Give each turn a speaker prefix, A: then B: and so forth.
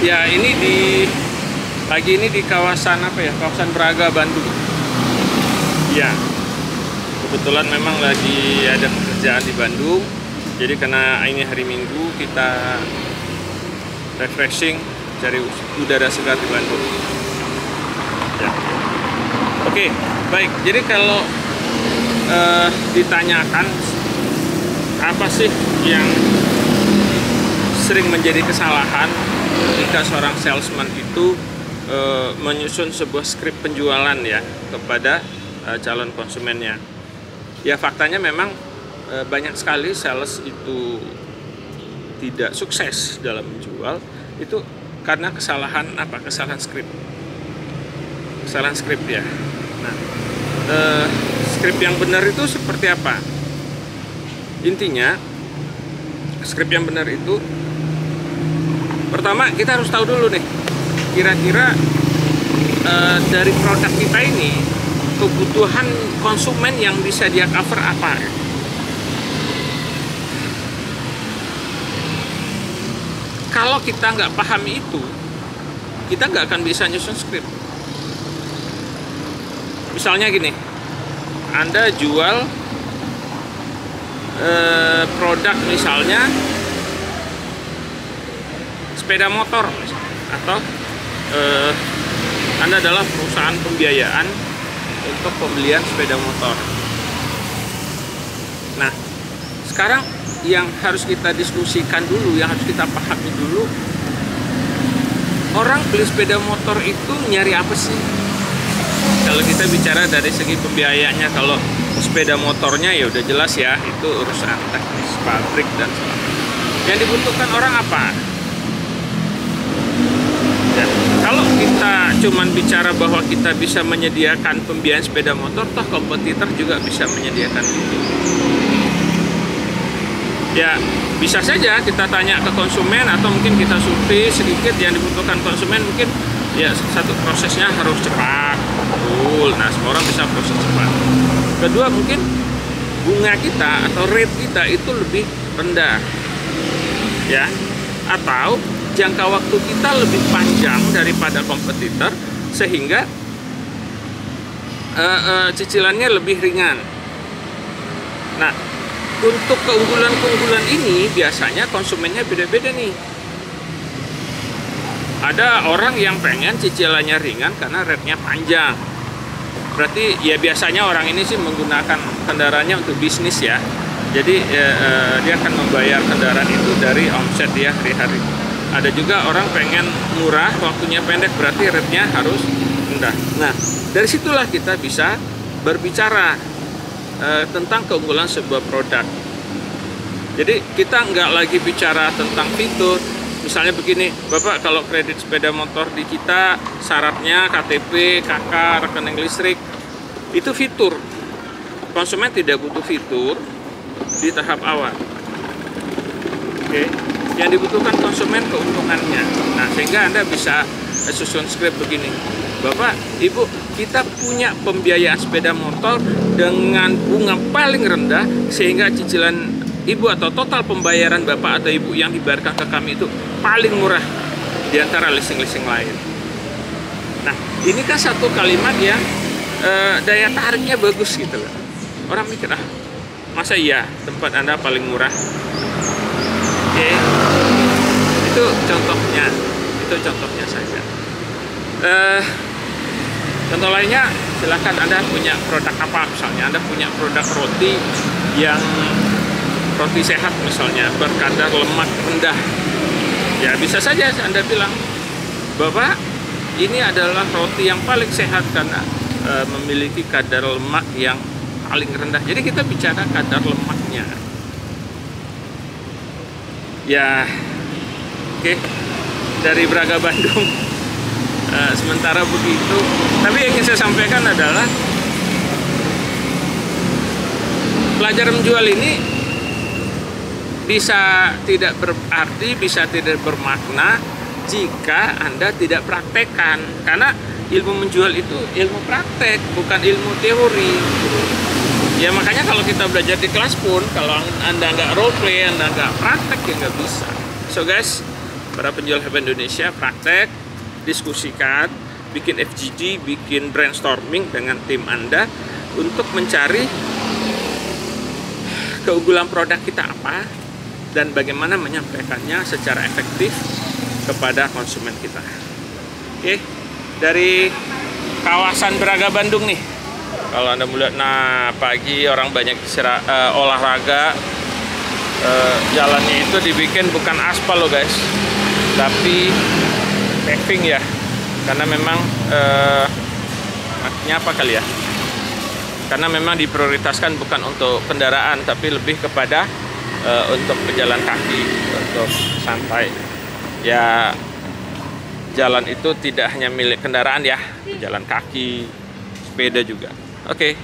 A: Ya, pagi ini di kawasan apa ya? Kawasan Braga, Bandung. Ya, kebetulan memang lagi ada pekerjaan di Bandung. Jadi karena ini hari Minggu, kita refreshing, cari udara segar di Bandung. Ya. Oke, baik. Jadi kalau ditanyakan apa sih yang sering menjadi kesalahan jika seorang salesman itu menyusun sebuah skrip penjualan ya kepada calon konsumennya. Ya, faktanya memang banyak sekali sales itu tidak sukses dalam menjual itu karena kesalahan skrip. Kesalahan skrip ya. Nah, skrip yang benar itu seperti apa? Intinya, skrip yang benar itu pertama kita harus tahu dulu nih, kira-kira dari produk kita ini kebutuhan konsumen yang bisa dia cover apa. Kalau kita nggak pahami itu, kita nggak akan bisa nyusun skrip. Misalnya gini, Anda jual produk misalnya sepeda motor, atau Anda adalah perusahaan pembiayaan untuk pembelian sepeda motor. Nah, sekarang yang harus kita diskusikan dulu, yang harus kita pahami dulu, orang beli sepeda motor itu nyari apa sih? Kalau kita bicara dari segi pembiayaannya, kalau sepeda motornya ya udah jelas ya, itu urusan teknis pabrik dan sebagainya. Yang dibutuhkan orang apa? Ya, kalau kita cuman bicara bahwa kita bisa menyediakan pembiayaan sepeda motor, toh kompetitor juga bisa menyediakan itu. Ya, bisa saja kita tanya ke konsumen, atau mungkin kita survei sedikit yang dibutuhkan konsumen. Mungkin ya satu, prosesnya harus cepat, betul. Nah, semua orang bisa proses cepat. Kedua, mungkin bunga kita atau rate kita itu lebih rendah, ya, atau jangka waktu kita lebih panjang daripada kompetitor, sehingga cicilannya lebih ringan. Nah, untuk keunggulan-keunggulan ini biasanya konsumennya beda-beda nih. Ada orang yang pengen cicilannya ringan karena rate-nya panjang. Berarti ya biasanya orang ini sih menggunakan kendaraannya untuk bisnis ya. Jadi dia akan membayar kendaraan itu dari omset dia hari-hari. Ada juga orang pengen murah, waktunya pendek, berarti rate-nya harus rendah. Nah, dari situlah kita bisa berbicara tentang keunggulan sebuah produk. Jadi kita nggak lagi bicara tentang fitur. Misalnya begini, Bapak, kalau kredit sepeda motor di kita syaratnya KTP, KK, rekening listrik, itu fitur. Konsumen tidak butuh fitur di tahap awal. Oke. Yang dibutuhkan konsumen keuntungannya. Nah, sehingga Anda bisa susun skrip begini. Bapak, Ibu, kita punya pembiayaan sepeda motor dengan bunga paling rendah, sehingga cicilan Ibu atau total pembayaran Bapak atau Ibu yang dibayarkan ke kami itu paling murah di antara leasing-leasing lain. Nah, ini kan satu kalimat yang daya tariknya bagus gitu loh. Orang mikir, masa iya tempat Anda paling murah? Oke. Itu contohnya saja. Contoh lainnya, silahkan Anda punya produk apa, misalnya Anda punya produk roti yang roti sehat misalnya, berkadar lemak rendah. Ya, bisa saja Anda bilang, Bapak, ini adalah roti yang paling sehat karena memiliki kadar lemak yang paling rendah. Jadi kita bicara kadar lemaknya. Ya, oke. Dari Braga, Bandung, sementara begitu. Tapi yang ingin saya sampaikan adalah pelajaran menjual ini bisa tidak berarti, bisa tidak bermakna jika Anda tidak praktekkan. Karena ilmu menjual itu ilmu praktek, bukan ilmu teori. Ya, makanya kalau kita belajar di kelas pun, kalau Anda nggak role play, Anda nggak praktek, ya nggak bisa. So guys, para penjual herbal Indonesia praktek, diskusikan, bikin FGD, bikin brainstorming dengan tim Anda untuk mencari keunggulan produk kita apa dan bagaimana menyampaikannya secara efektif kepada konsumen kita. Oke, dari kawasan Braga Bandung nih, kalau Anda melihat, nah pagi orang banyak olahraga, jalannya itu dibikin bukan aspal loh guys, tapi paving ya, karena memang artinya apa kali ya, karena memang diprioritaskan bukan untuk kendaraan tapi lebih kepada untuk pejalan kaki, untuk santai ya. Jalan itu tidak hanya milik kendaraan ya, pejalan kaki, sepeda juga. Oke.